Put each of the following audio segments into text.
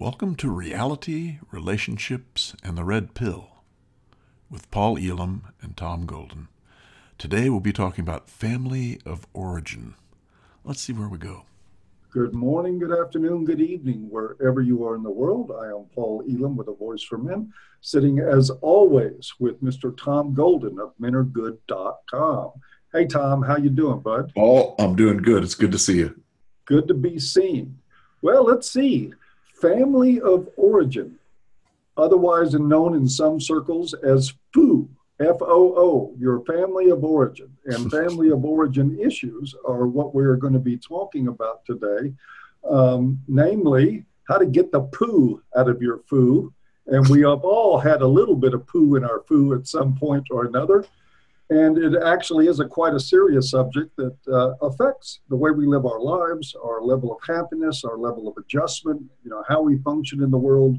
Welcome to Reality, Relationships, and the Red Pill with Paul Elam and Tom Golden. Today we'll be talking about family of origin. Let's see where we go. Good morning, good afternoon, good evening, wherever you are in the world. I am Paul Elam with A Voice for Men, sitting as always with Mr. Tom Golden of MenAreGood.com. Hey, Tom, how you doing, bud? Paul, I'm doing good. It's good to see you. Good to be seen. Well, let's see. Family of origin, otherwise known in some circles as FOO, F-O-O, your family of origin. And family of origin issues are what we're going to be talking about today, namely how to get the poo out of your FOO. And we have all had a little bit of poo in our FOO at some point or another. And it actually is quite a serious subject that affects the way we live our lives, our level of happiness, our level of adjustment, how we function in the world.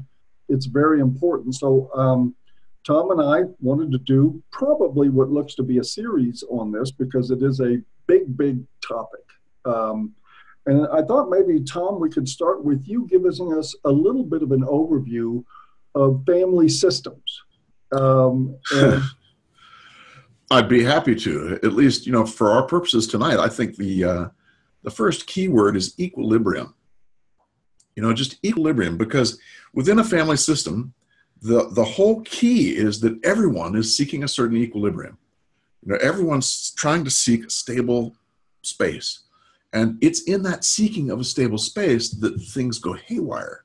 It's very important. So Tom and I wanted to do probably what looks to be a series on this because it is a big, big topic. And I thought maybe, Tom, we could start with you giving us a little bit of an overview of family systems. I'd be happy to, at least, for our purposes tonight. I think the first key word is equilibrium. Just equilibrium, because within a family system, the whole key is that everyone is seeking a certain equilibrium. Everyone's trying to seek stable space. And it's in that seeking of a stable space that things go haywire.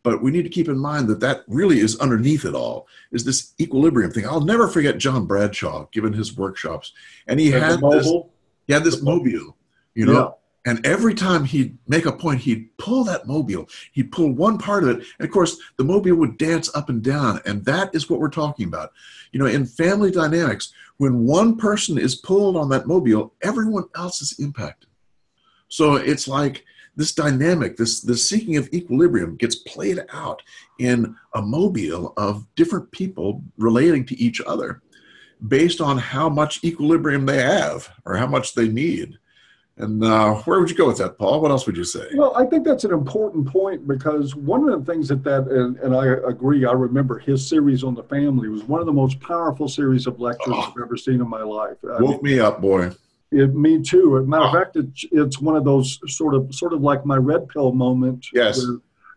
But we need to keep in mind that really is underneath it all, is this equilibrium thing. I'll never forget John Bradshaw giving his workshops. And he had this mobile, Yeah. And every time he'd make a point, he'd pull that mobile. He'd pull one part of it. And of course, the mobile would dance up and down. And that is what we're talking about. In family dynamics, when one person is pulled on that mobile, everyone else is impacted. So it's like this dynamic, this seeking of equilibrium gets played out in a mobile of different people relating to each other based on how much equilibrium they have or how much they need. And where would you go with that, Paul? What else would you say? Well, I think that's an important point because one of the things and I agree, I remember his series on the family was one of the most powerful series of lectures I've ever seen in my life. Woke me up, boy. Me too. As a matter of fact, it's one of those sort of like my red pill moment. Yes.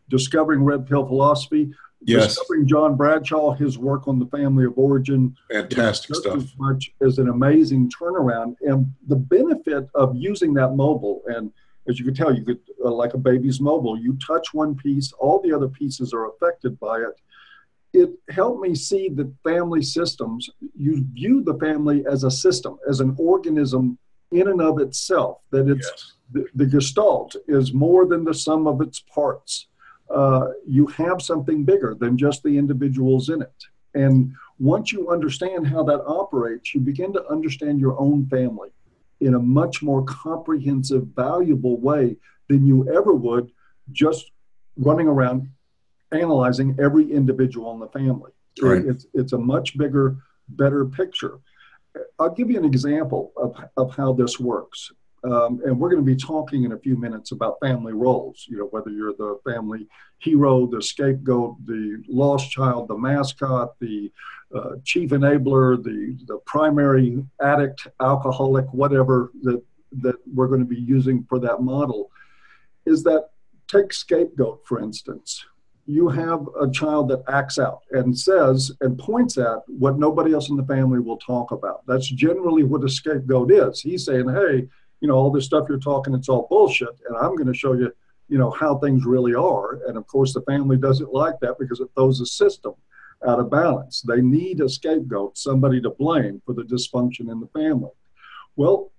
Discovering red pill philosophy. Yes. Discovering John Bradshaw, his work on the family of origin. Fantastic stuff. As much as an amazing turnaround. And the benefit of using that mobile, and as you can tell, you could, like a baby's mobile, you touch one piece, all the other pieces are affected by it. It helped me see that family systems, you view the family as a system, as an organism in and of itself, that it's the gestalt is more than the sum of its parts. You have something bigger than just the individuals in it. And once you understand how that operates, you begin to understand your own family in a much more comprehensive, valuable way than you ever would just running around analyzing every individual in the family. Right. It's a much bigger, better picture. I'll give you an example of how this works. And we're going to be talking in a few minutes about family roles, whether you're the family hero, the scapegoat, the lost child, the mascot, the chief enabler, the primary addict, alcoholic, whatever that we're going to be using for that model, is that take scapegoat, for instance. You have a child that acts out and says and points at what nobody else in the family will talk about. That's generally what a scapegoat is. He's saying, hey, all this stuff you're talking, it's all bullshit. And I'm going to show you, how things really are. And of course, the family doesn't like that because it throws the system out of balance. They need a scapegoat, somebody to blame for the dysfunction in the family. Well,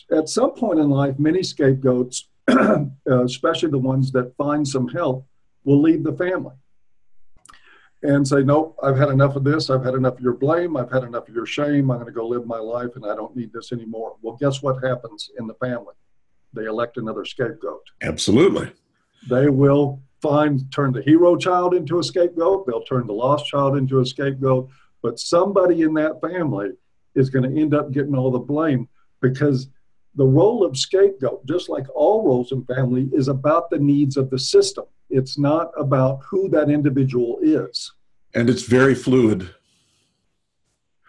at some point in life, many scapegoats, especially the ones that find some help, will leave the family and say, no, I've had enough of this. I've had enough of your blame. I've had enough of your shame. I'm going to go live my life and I don't need this anymore. Well, guess what happens in the family? They elect another scapegoat. Absolutely. They will turn the hero child into a scapegoat. They'll turn the lost child into a scapegoat. But somebody in that family is going to end up getting all the blame because the role of scapegoat, just like all roles in family, is about the needs of the system. It's not about who that individual is. And it's very fluid.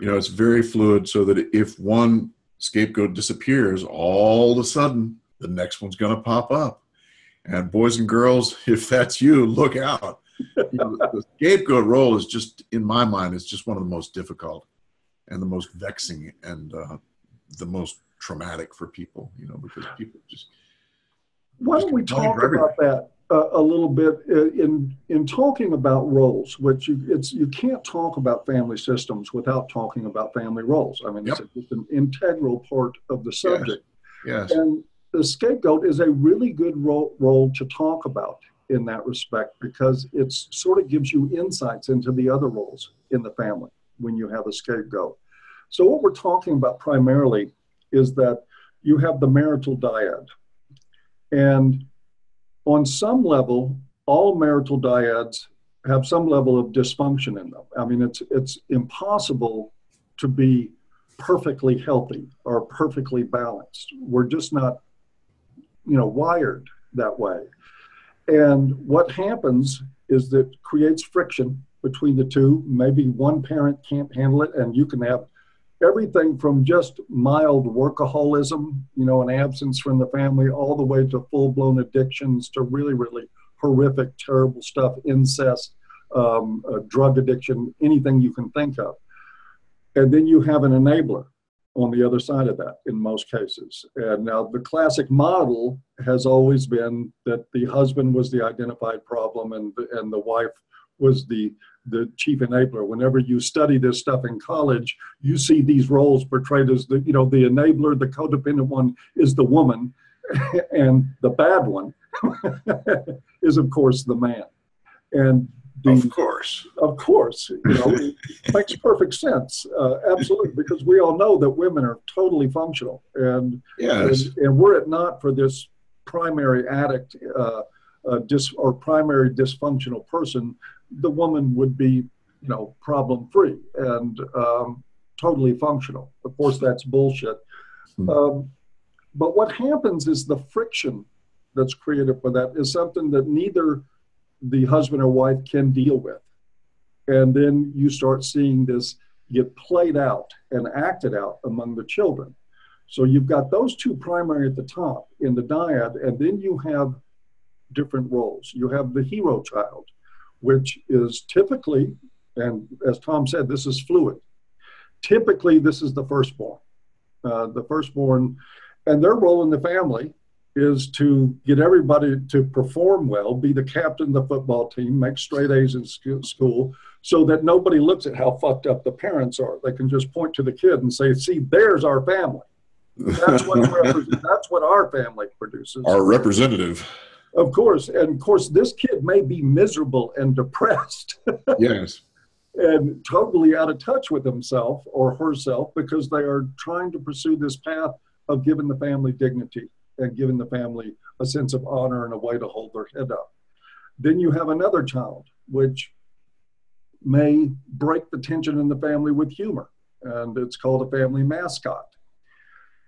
It's very fluid, so that if one scapegoat disappears, all of a sudden the next one's going to pop up. And boys and girls, if that's you, look out. The scapegoat role is just, in my mind, is just one of the most difficult and the most vexing and the most traumatic for people, because people just. Why don't we talk about that a little bit in talking about roles, which you can't talk about family systems without talking about family roles. I mean, it's an integral part of the subject. Yes. And the scapegoat is a really good role to talk about in that respect, because it sort of gives you insights into the other roles in the family when you have a scapegoat. So what we're talking about primarily is that you have the marital dyad. And on some level, all marital dyads have some level of dysfunction in them. I mean, it's impossible to be perfectly healthy or perfectly balanced. We're just not, wired that way. And what happens is that creates friction between the two. Maybe one parent can't handle it, and you can have everything from just mild workaholism, an absence from the family, all the way to full-blown addictions, to really, really horrific, terrible stuff, incest, drug addiction, anything you can think of. And then you have an enabler on the other side of that in most cases. And now the classic model has always been that the husband was the identified problem and the wife was the chief enabler. Whenever you study this stuff in college, you see these roles portrayed as the enabler, the codependent one is the woman, and the bad one is, of course, the man. And of course, it makes perfect sense. Absolutely, because we all know that women are totally functional, and were it not for this primary addict or primary dysfunctional person, the woman would be, problem-free and totally functional. Of course, that's bullshit. But what happens is the friction that's created by that is something that neither the husband or wife can deal with. And then you start seeing this get played out and acted out among the children. So you've got those two primary at the top in the dyad, and then you have different roles. You have the hero child, which is typically, and as Tom said, this is fluid. Typically, this is the firstborn. The firstborn, and their role in the family is to get everybody to perform well, be the captain of the football team, make straight A's in school, so that nobody looks at how fucked up the parents are. They can just point to the kid and say, see, there's our family. That's what our family produces. Our representative. Of course. And of course, this kid may be miserable and depressed. Yes. And totally out of touch with himself or herself, because they are trying to pursue this path of giving the family dignity and giving the family a sense of honor and a way to hold their head up. Then you have another child, which may break the tension in the family with humor. And it's called a family mascot.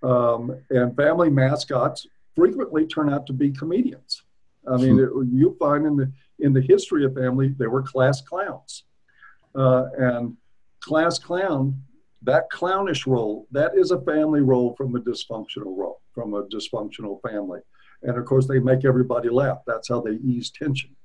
And family mascots frequently turn out to be comedians. I mean, you find in the history of family, there were class clowns. And class clown, that clownish role, that is a family role from a dysfunctional role, from a dysfunctional family. And of course, they make everybody laugh. That's how they ease tension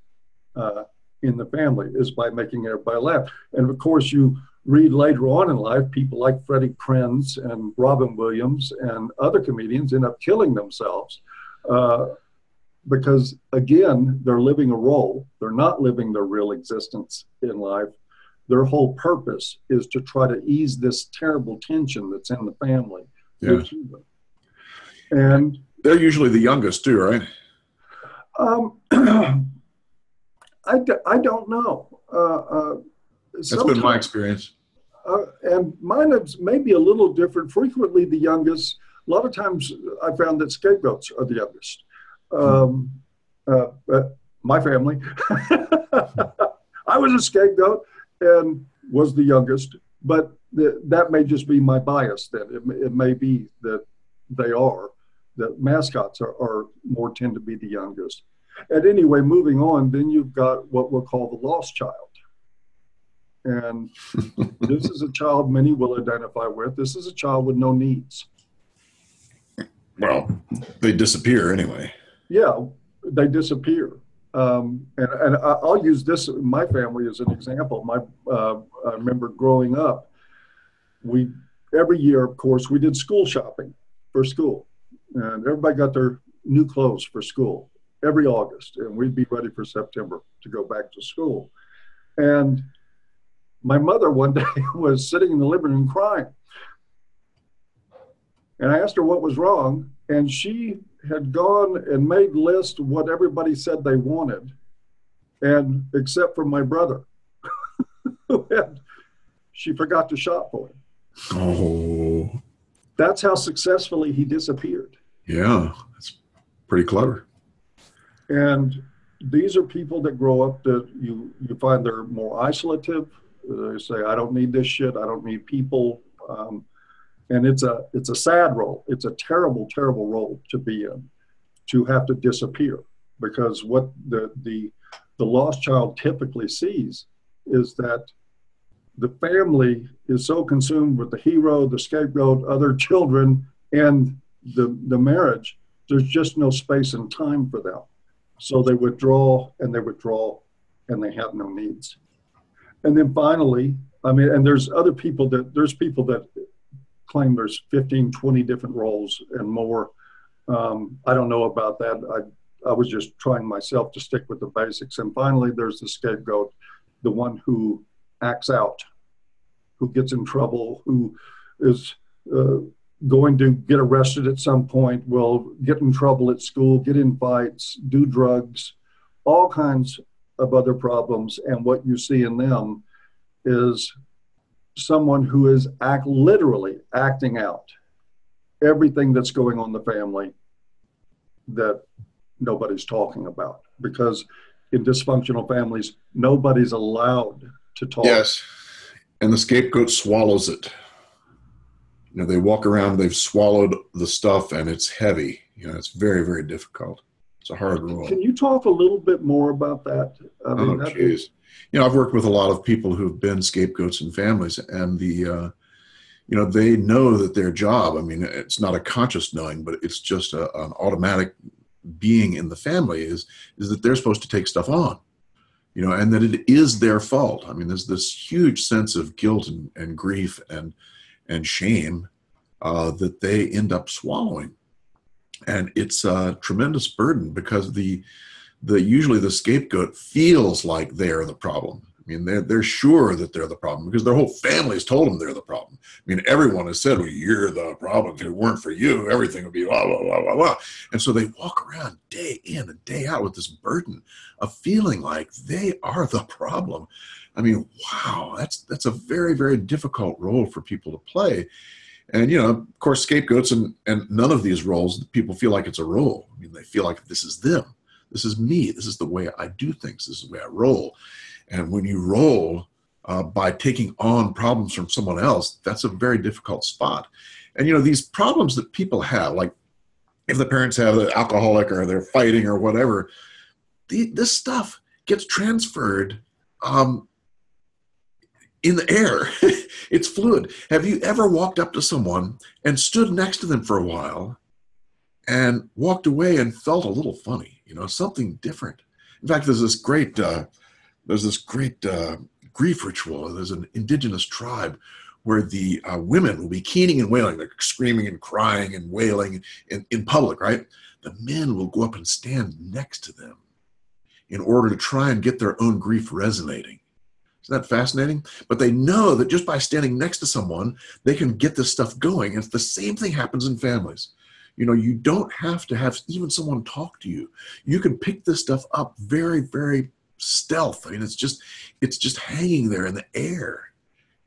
in the family, is by making everybody laugh. And of course, you read later on in life, people like Freddie Prinze and Robin Williams and other comedians end up killing themselves because, again, they're living a role. They're not living their real existence in life. Their whole purpose is to try to ease this terrible tension that's in the family. Yeah. And they're usually the youngest too, right? I don't know. That's been my experience. And mine is maybe a little different. Frequently the youngest. A lot of times I found that scapegoats are the youngest. My family. I was a scapegoat and was the youngest, but that may just be my bias then. It may be that that mascots are more tend to be the youngest. And anyway, moving on, then you've got what we'll call the lost child. And this is a child many will identify with. This is a child with no needs. Well, they disappear anyway. Yeah, they disappear. And I'll use this, my family, as an example. I remember growing up, every year, of course, we did school shopping for school. And everybody got their new clothes for school every August. And we'd be ready for September to go back to school. And my mother one day was sitting in the living room crying. And I asked her what was wrong. And she had gone and made lists of what everybody said they wanted, and except for my brother. She forgot to shop for him. Oh. That's how successfully he disappeared. Yeah, that's pretty clever. And these are people that grow up that you find they're more isolative. They say, I don't need this shit. I don't need people. And it's a sad role. It's a terrible, terrible role to be in, to have to disappear, because what the lost child typically sees is that the family is so consumed with the hero, the scapegoat, other children, and the marriage, there's just no space and time for them. So they withdraw and they withdraw and they have no needs. And then finally, and there's people that claim there's 15, 20 different roles and more. I don't know about that. I was just trying myself to stick with the basics. And finally, there's the scapegoat, the one who acts out, who gets in trouble, who is going to get arrested at some point, will get in trouble at school, get in fights, do drugs, all kinds of other problems. And what you see in them is someone who is literally acting out everything that's going on in the family that nobody's talking about, because in dysfunctional families, nobody's allowed to talk. Yes, and the scapegoat swallows it. They walk around, they've swallowed the stuff, and it's heavy. It's very, very difficult. It's a hard role. Can you talk a little bit more about that? Geez. I've worked with a lot of people who've been scapegoats in families, and they know that their job, it's not a conscious knowing, but it's just an automatic being in the family is that they're supposed to take stuff on, and that it is their fault. There's this huge sense of guilt and grief and shame that they end up swallowing. And it's a tremendous burden, because usually the scapegoat feels like they're the problem. They're sure that they're the problem because their whole family's told them they're the problem. Everyone has said, well, you're the problem. If it weren't for you, everything would be blah, blah, blah, blah, blah. And so they walk around day in and day out with this burden of feeling like they are the problem. Wow, that's a very, very difficult role for people to play. And, of course, scapegoats and none of these roles, people feel like it's a role. They feel like this is them. This is me. This is the way I do things. This is the way I roll. And when you roll by taking on problems from someone else, that's a very difficult spot. And, these problems that people have, like if the parents have an alcoholic or they're fighting or whatever, this stuff gets transferred in the air. It's fluid. Have you ever walked up to someone and stood next to them for a while and walked away and felt a little funny, something different? In fact, there's this great grief ritual. There's an indigenous tribe where the women will be keening and wailing, they're screaming and crying and wailing in public, right? The men will go up and stand next to them in order to try and get their own grief resonating. Isn't that fascinating? But they know that just by standing next to someone, they can get this stuff going. And it's the same thing happens in families. You don't have to have even someone talk to you. You can pick this stuff up very, very stealth. It's just hanging there in the air.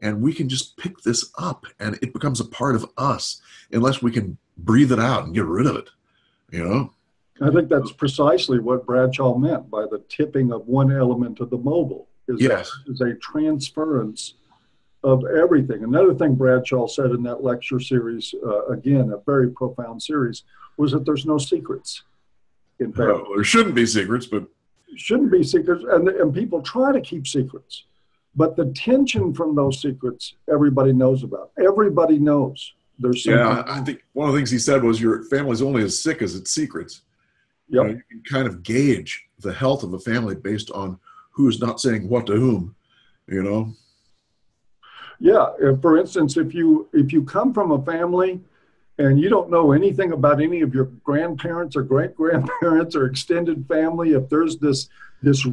And we can just pick this up and it becomes a part of us unless we can breathe it out and get rid of it, I think that's precisely what Bradshaw meant by the tipping of one element of the mobile. Yes. Is a transference of everything. Another thing Bradshaw said in that lecture series, again, a very profound series, was that there's no secrets. in families. There shouldn't be secrets, but Shouldn't be secrets, and people try to keep secrets. But the tension from those secrets, everybody knows about. Everybody knows there's something. Yeah, I think one of the things he said was your family's only as sick as its secrets. Yep. You can kind of gauge the health of a family based on who's not saying what to whom, Yeah. For instance, if you come from a family and you don't know anything about any of your grandparents or great-grandparents or extended family, if there's this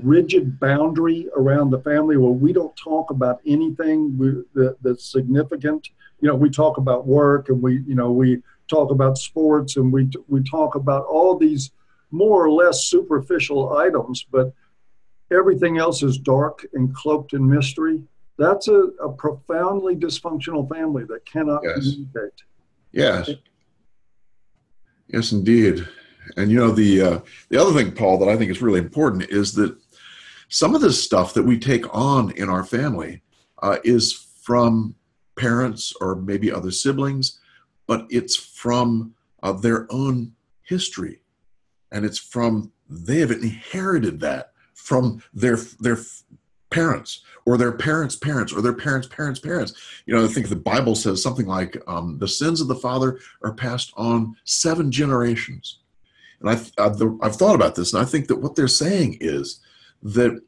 rigid boundary around the family where we don't talk about anything that's significant, we talk about work and we talk about sports and we talk about all these more or less superficial items, but everything else is dark and cloaked in mystery. That's a profoundly dysfunctional family that cannot communicate. Yes. Yes, indeed. And the other thing, Paul, that I think is really important is that some of this stuff that we take on in our family is from parents or maybe other siblings, but it's from their own history. And it's they have inherited that from their parents or their parents' parents or their parents' parents' parents. I think the Bible says something like the sins of the father are passed on 7 generations. And I've thought about this, and I think that what they're saying is that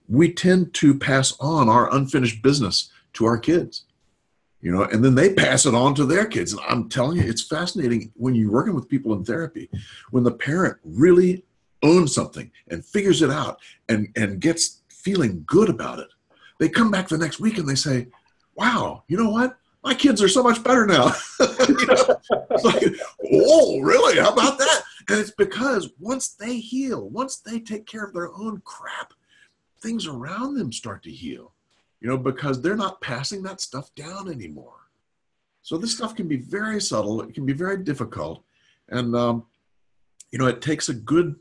we tend to pass on our unfinished business to our kids, and then they pass it on to their kids. And I'm telling you, it's fascinating when you're working with people in therapy, when the parent really owns something and figures it out and gets feeling good about it. They come back the next week and they say, wow, you know what? My kids are so much better now. It's like, oh, really? How about that? And it's because once they heal, once they take care of their own crap, things around them start to heal, because they're not passing that stuff down anymore. So this stuff can be very subtle. It can be very difficult. And, it takes a good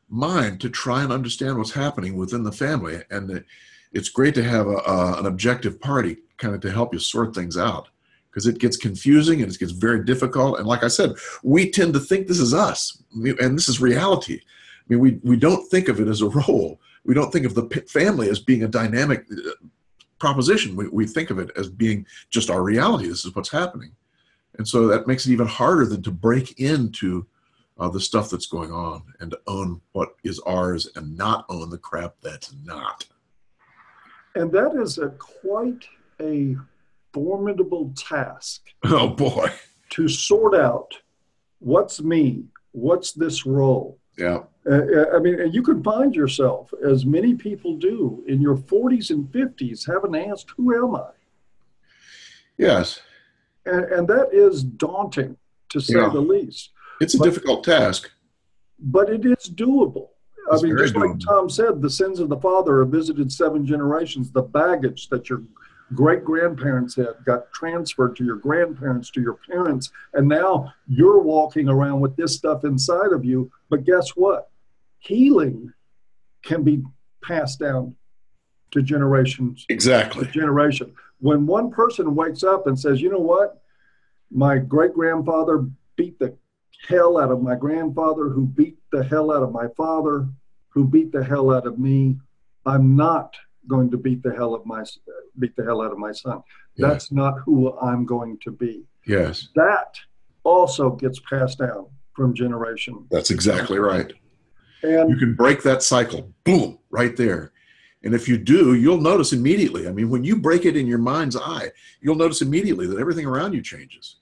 mind to try and understand what's happening within the family. And it's great to have an objective party kind of to help you sort things out, because it gets confusing and it gets very difficult. And like I said, we tend to think this is us and this is reality. I mean, we don't think of it as a role. We don't think of the family as being a dynamic proposition. We think of it as being just our reality. This is what's happening. And so that makes it even harder than to break into the stuff that's going on and to own what is ours and not own the crap that's not. And that is quite a formidable task. Oh, boy. To sort out what's me, what's this role. Yeah. And you can find yourself, as many people do, in your 40s and 50s, having asked, who am I? Yes. And that is daunting, to say the least. It's a difficult task. But it is doable. It's just doable. like Tom said, the sins of the father are visited 7 generations. The baggage that your great-grandparents had got transferred to your grandparents, to your parents, and now you're walking around with this stuff inside of you. But guess what? Healing can be passed down to generations. Exactly. To generation. When one person wakes up and says, you know what? My great-grandfather beat the hell out of my grandfather, who beat the hell out of my father, who beat the hell out of me. I'm not going to beat the hell out of my son. Yeah. That's not who I'm going to be. Yes. That also gets passed down from generation. That's exactly right. And you can break that cycle, boom, right there. And if you do, you'll notice immediately. I mean, when you break it in your mind's eye, you'll notice immediately that everything around you changes.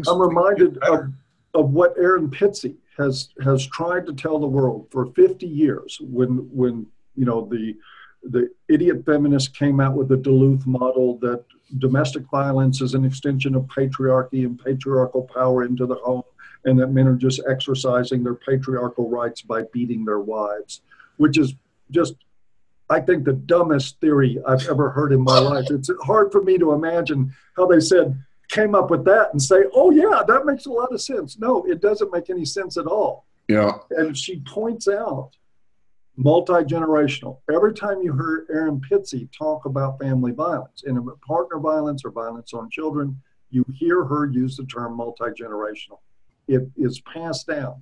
I'm reminded of what Aaron Pitsey has tried to tell the world for 50 years when the idiot feminists came out with the Duluth model that domestic violence is an extension of patriarchy and patriarchal power into the home, and that men are just exercising their patriarchal rights by beating their wives, which is just, I think, the dumbest theory I've ever heard in my life. It's hard for me to imagine how they came up with that and say, oh yeah, that makes a lot of sense. No, it doesn't make any sense at all. Yeah. And she points out multi-generational. Every time you hear Aaron Pitsey talk about family violence and partner violence or violence on children, you hear her use the term multi-generational. It is passed down.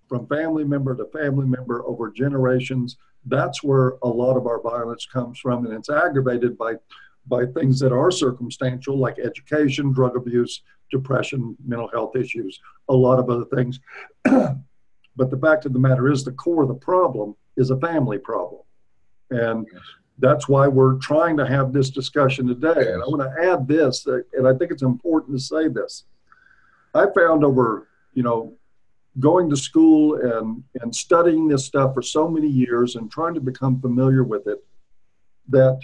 from family member to family member over generations. That's where a lot of our violence comes from, and it's aggravated by things that are circumstantial, like education, drug abuse, depression, mental health issues, a lot of other things. But the fact of the matter is, the core of the problem is a family problem. And that's why we're trying to have this discussion today. And I want to add this, and I think it's important to say this. I found over, going to school and studying this stuff for so many years and trying to become familiar with it, that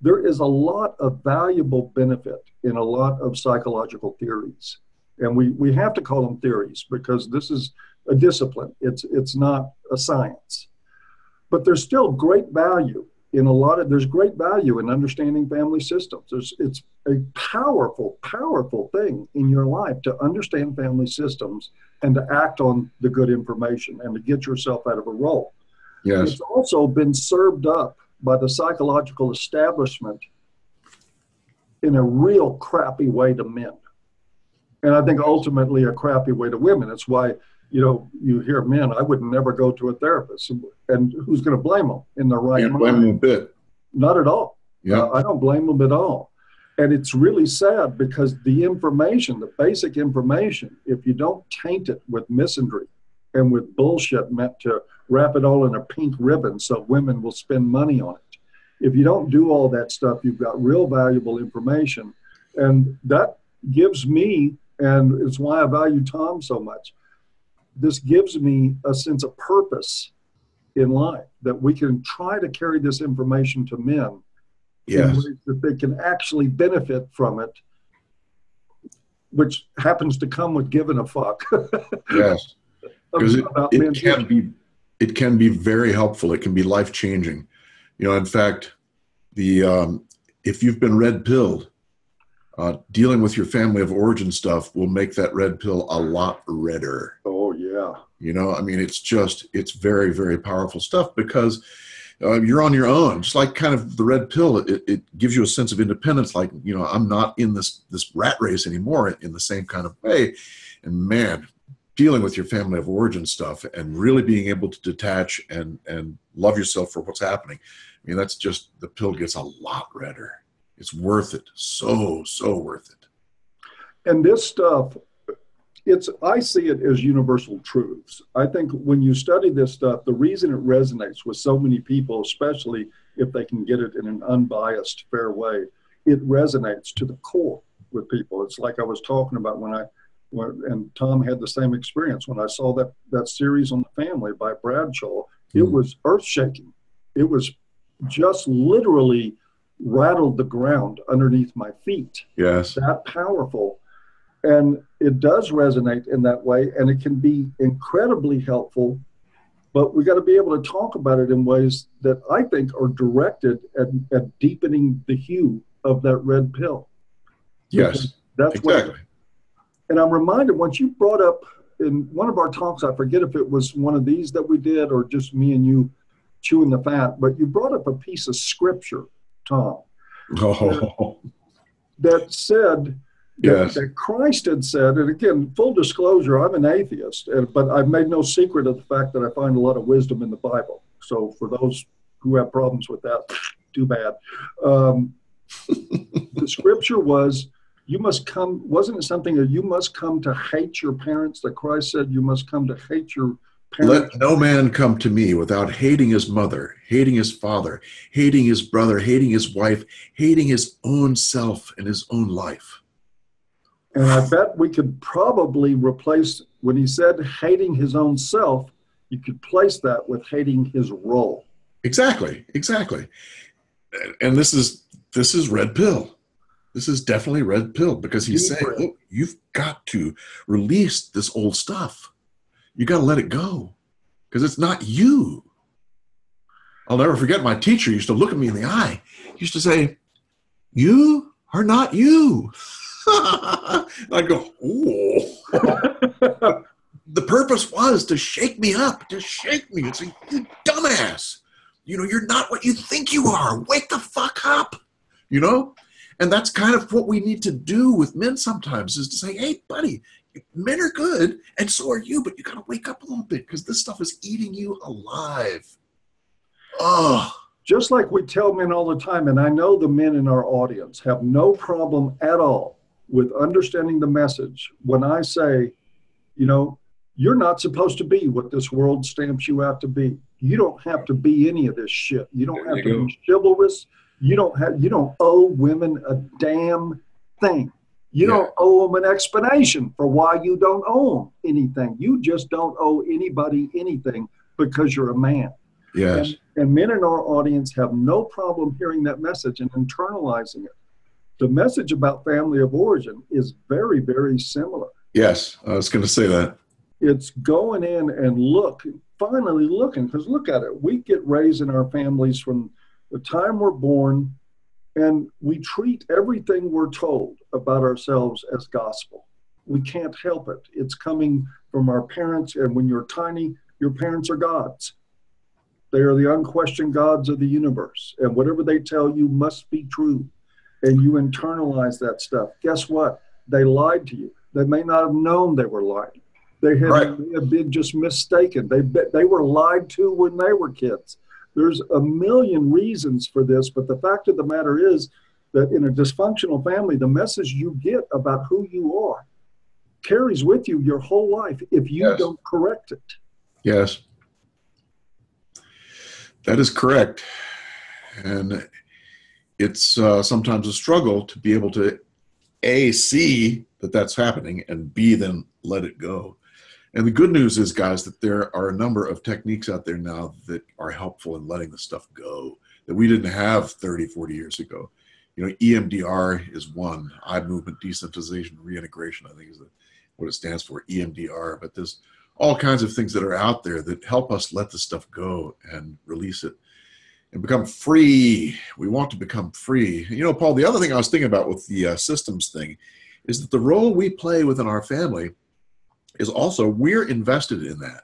there is a lot of valuable benefit in a lot of psychological theories. And we have to call them theories because this is a discipline. It's not a science. But there's still great value in there's great value in understanding family systems. It's a powerful, powerful thing in your life to understand family systems and to act on the good information and to get yourself out of a role. Yes. It's also been served up by the psychological establishment in a real crappy way to men. And I think ultimately a crappy way to women. It's why, you hear men, I would never go to a therapist. And who's going to blame them in their right mind? Can't blame them a bit. Not at all. Yeah. I don't blame them at all. And it's really sad because the information, the basic information, if you don't taint it with misandry and with bullshit meant to wrap it all in a pink ribbon so women will spend money on it. If you don't do all that stuff, you've got real valuable information. And that gives me, and it's why I value Tom so much, this gives me a sense of purpose in life, that we can try to carry this information to men in ways that they can actually benefit from it, which happens to come with giving a fuck. Yes, because it can be very helpful. It can be life-changing. In fact, if you've been red-pilled, dealing with your family of origin stuff will make that red pill a lot redder. Oh, yeah. It's very, very powerful stuff because you're on your own. Just like kind of the red pill, it gives you a sense of independence. Like, I'm not in this rat race anymore in the same kind of way. And man, dealing with your family of origin stuff and really being able to detach and love yourself for what's happening. That's just, the pill gets a lot redder. It's worth it. So worth it. And this stuff, I see it as universal truths. I think when you study this stuff, the reason it resonates with so many people, especially if they can get it in an unbiased, fair way, it resonates to the core with people. It's like I was talking about and Tom had the same experience when I saw that series on the family by Bradshaw. It was earth-shaking. It was just literally rattled the ground underneath my feet. Yes. That powerful. And it does resonate in that way, and it can be incredibly helpful, but we got to be able to talk about it in ways that I think are directed at deepening the hue of that red pill. Yes, that's exactly. And I'm reminded, once you brought up in one of our talks, I forget if it was one of these that we did or just me and you chewing the fat, but you brought up a piece of scripture, Tom, that said that Christ had said, and again, full disclosure, I'm an atheist, but I've made no secret of the fact that I find a lot of wisdom in the Bible. So for those who have problems with that, too bad. The scripture was, wasn't it something that you must come to hate your parents, that Christ said you must come to hate your parents? Let no man come to me without hating his mother, hating his father, hating his brother, hating his wife, hating his own self and his own life. And I bet we could probably replace, when he said hating his own self, you could place that with hating his role. Exactly. And this is red pill. This is definitely red pill, because he's saying, look, you've got to release this old stuff. You got to let it go, because it's not you. I'll never forget, my teacher used to look at me in the eye. He used to say, you are not you. And I'd go, oh. The purpose was to shake me up, to shake me and say, you dumbass. You're not what you think you are. Wake the fuck up. And that's kind of what we need to do with men sometimes, is to say, hey, buddy, Men are good, and so are you, but you got to wake up a little bit because this stuff is eating you alive. Oh. Just like we tell men all the time, and I know the men in our audience have no problem at all with understanding the message when I say, you know, you're not supposed to be what this world stamps you out to be. You don't have to be any of this shit. You don't have to be chivalrous. You don't owe women a damn thing. You don't owe them an explanation for why you don't owe them anything. You just don't owe anybody anything because you're a man. Yes. And men in our audience have no problem hearing that message and internalizing it. The message about family of origin is very, very similar. Yes, I was going to say that. It's going in and finally looking, because look at it. We get raised in our families from the time we're born, and we treat everything we're told about ourselves as gospel. We can't help it. It's coming from our parents, and when you're tiny, your parents are gods. They are the unquestioned gods of the universe, and whatever they tell you must be true, and you internalize that stuff. Guess what? They lied to you. They may not have known they were lying. They have been just mistaken. They were lied to when they were kids. There's a million reasons for this, but the fact of the matter is that in a dysfunctional family, the message you get about who you are carries with you your whole life if you don't correct it. Yes. That is correct. And it's sometimes a struggle to be able to, A, see that that's happening, and B, then let it go. And the good news is, guys, that there are a number of techniques out there now that are helpful in letting the stuff go that we didn't have 30, 40 years ago. You know, EMDR is one, eye movement desensitization reintegration, I think is what it stands for, EMDR. But there's all kinds of things that are out there that help us let the stuff go and release it and become free. We want to become free. You know, Paul, the other thing I was thinking about with the systems thing is that the role we play within our family is also, we're invested in that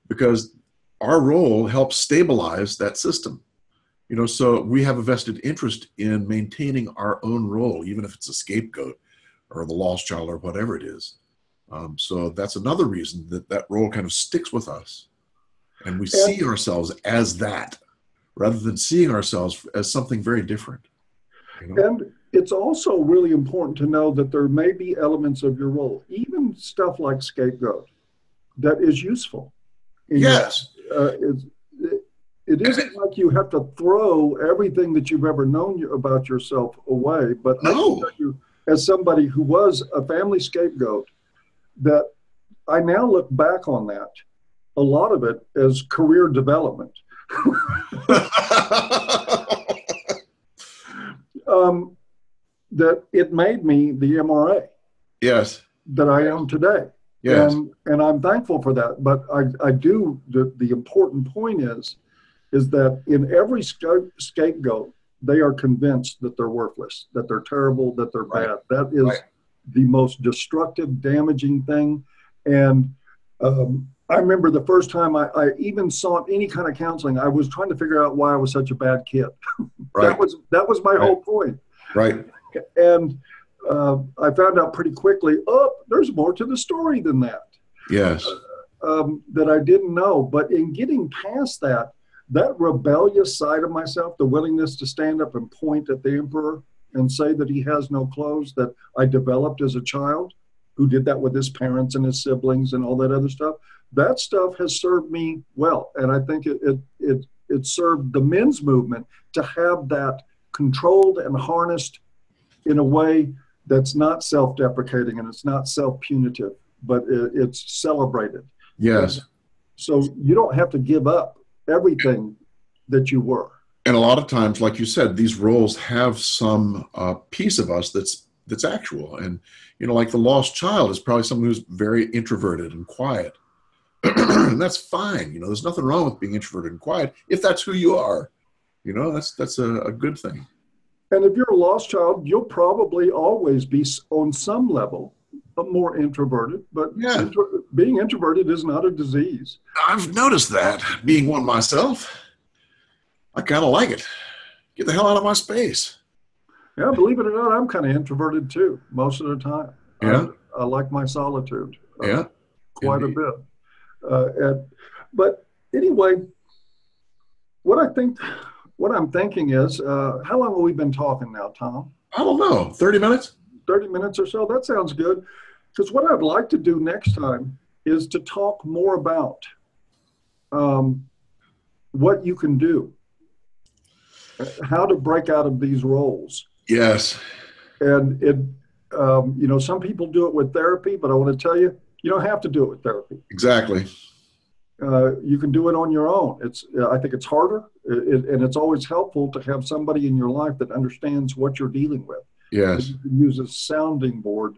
because our role helps stabilize that system. You know, so we have a vested interest in maintaining our own role, even if it's a scapegoat or the lost child or whatever it is. So that's another reason that that role kind of sticks with us, and we see ourselves as that rather than seeing ourselves as something very different. You know? And it's also really important to know that there may be elements of your role, even stuff like scapegoat, that is useful. Yes. It isn't like you have to throw everything that you've ever known about yourself away, but I can tell you, as somebody who was a family scapegoat, that I now look back on that, a lot of it as career development. That it made me the MRA that I am today. Yes. And I'm thankful for that. But I do, the important point is that in every scapegoat, they are convinced that they're worthless, that they're terrible, that they're bad. That is the most destructive, damaging thing. And I remember the first time I even sought any kind of counseling, I was trying to figure out why I was such a bad kid. That was my whole point. Right. And I found out pretty quickly, there's more to the story than that. Yes. That I didn't know. But in getting past that rebellious side of myself, the willingness to stand up and point at the emperor and say that he has no clothes, that I developed as a child, who did that with his parents and his siblings and all that other stuff, that stuff has served me well. And I think it served the men's movement to have that controlled and harnessed in a way that's not self-deprecating and it's not self-punitive, but it's celebrated. Yes. So you don't have to give up everything that you were. And a lot of times, like you said, these roles have some piece of us that's actual. And, you know, like the lost child is probably someone who's very introverted and quiet. And that's fine. You know, there's nothing wrong with being introverted and quiet if that's who you are. You know, that's a good thing. And if you're a lost child, you'll probably always be on some level more introverted, but being introverted is not a disease. I've noticed that, being one myself. I kind of like it. Get the hell out of my space. Yeah, believe it or not, I'm kind of introverted too, most of the time. Yeah. I like my solitude Yeah, quite indeed. a bit. But anyway, what I'm thinking is, how long have we been talking now, Tom? I don't know, 30 minutes? 30 minutes or so? That sounds good. Because what I'd like to do next time is to talk more about what you can do, how to break out of these roles. Yes. And some people do it with therapy, but I want to tell you, you don't have to do it with therapy. Exactly. You can do it on your own. I think it's harder, and it's always helpful to have somebody in your life that understands what you're dealing with. Yes. You can use a sounding board,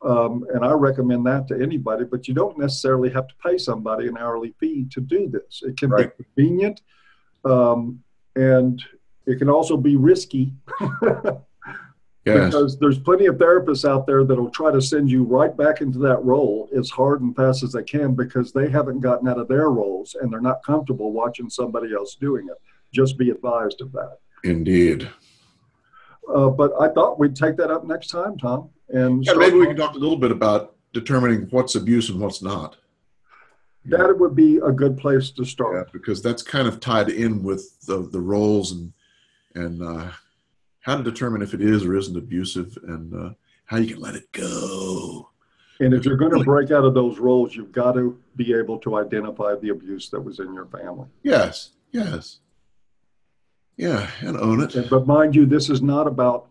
and I recommend that to anybody, but you don't necessarily have to pay somebody an hourly fee to do this. It can be convenient, and it can also be risky. Yes. Because there's plenty of therapists out there that'll try to send you right back into that role as hard and fast as they can because they haven't gotten out of their roles and they're not comfortable watching somebody else doing it. Just be advised of that. Indeed. But I thought we'd take that up next time, Tom. And maybe we can talk a little bit about determining what's abuse and what's not. That would be a good place to start. Yeah, because that's kind of tied in with the roles and how to determine if it is or isn't abusive and how you can let it go. And if you're going to break out of those roles, you've got to be able to identify the abuse that was in your family. Yes, yes. Yeah, and own it. But mind you, this is not about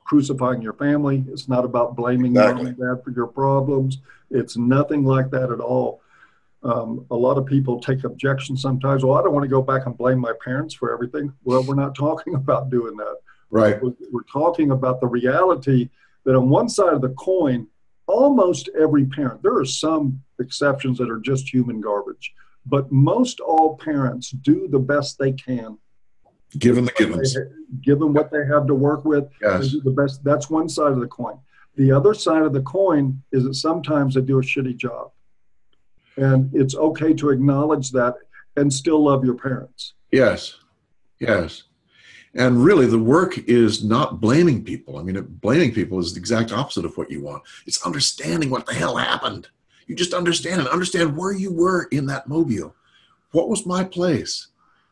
crucifying your family. It's not about blaming mom and dad for your problems. It's nothing like that at all. A lot of people take objection sometimes. Well, I don't want to go back and blame my parents for everything. Well, we're not talking about doing that. Right. We're talking about the reality that on one side of the coin, almost every parent, there are some exceptions that are just human garbage, but most all parents do the best they can. Given the givens. Given what they have to work with, yes. They do the best. That's one side of the coin. The other side of the coin is that sometimes they do a shitty job. And it's okay to acknowledge that and still love your parents. Yes, yes. And really, the work is not blaming people. I mean, blaming people is the exact opposite of what you want. It's understanding what the hell happened. You just understand where you were in that mobile. What was my place?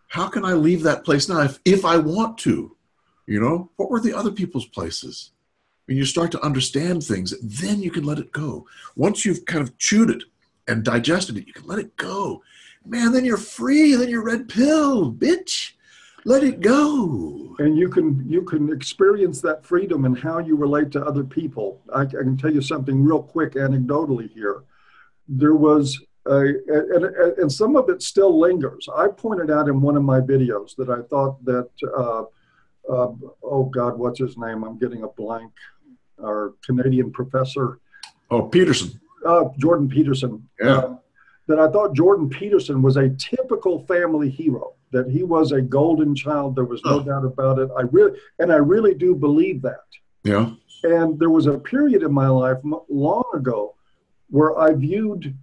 How can I leave that place now if I want to? You know, what were the other people's places? When you start to understand things, then you can let it go. Once you've kind of chewed it and digested it, you can let it go. Man, then you're free. Then you're red pill, bitch. Let it go. And you can experience that freedom in how you relate to other people. I can tell you something real quick anecdotally here. There was and some of it still lingers. I pointed out in one of my videos that I thought that, oh God, what's his name? I'm getting a blank. Our Canadian professor. Oh, Peterson. Jordan Peterson. Yeah. That I thought Jordan Peterson was a typical family hero, that he was a golden child. There was no doubt about it. I really do believe that. Yeah. And there was a period in my life long ago where I viewed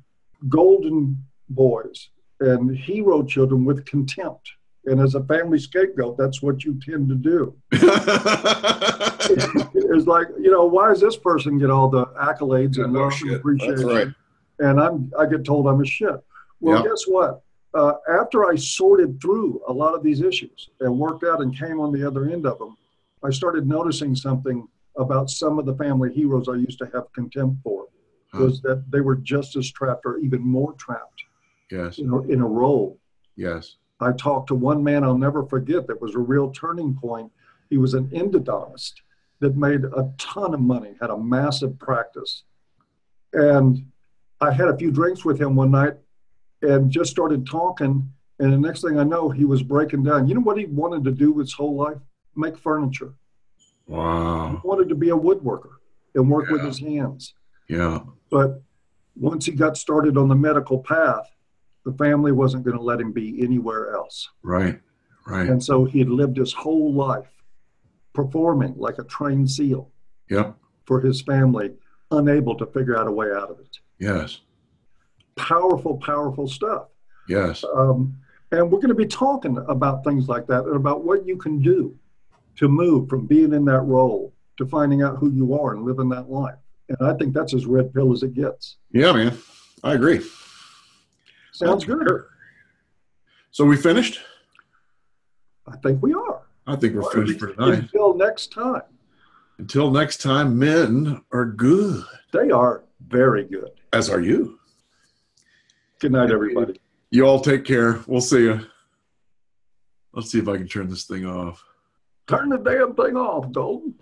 golden boys and hero children with contempt. And as a family scapegoat, that's what you tend to do. It's like, why does this person get all the accolades and love and appreciation? That's right. And I get told I'm a shit. Well, Guess what? After I sorted through a lot of these issues and worked out and came on the other end of them, I started noticing something about some of the family heroes I used to have contempt for, was that they were just as trapped or even more trapped. Yes. In a role. Yes. I talked to one man I'll never forget that was a real turning point. He was an endodontist that made a ton of money, had a massive practice. And I had a few drinks with him one night and just started talking. And the next thing I know, he was breaking down. You know what he wanted to do his whole life? Make furniture. Wow. He wanted to be a woodworker and work with his hands. Yeah. But once he got started on the medical path, the family wasn't going to let him be anywhere else. Right. Right. And so he had lived his whole life performing like a trained SEAL. Yep. For his family, unable to figure out a way out of it. Yes. Powerful, powerful stuff. Yes. And we're going to be talking about things like that and about what you can do to move from being in that role to finding out who you are and living that life. And I think that's as red pill as it gets. Yeah, man. I agree. Sounds good. So we finished? I think we are. I think we're finished for tonight. Until next time. Until next time, men are good. They are very good. As are you. Good night, everybody. You all take care. We'll see you. Let's see if I can turn this thing off. Turn the damn thing off, Golden.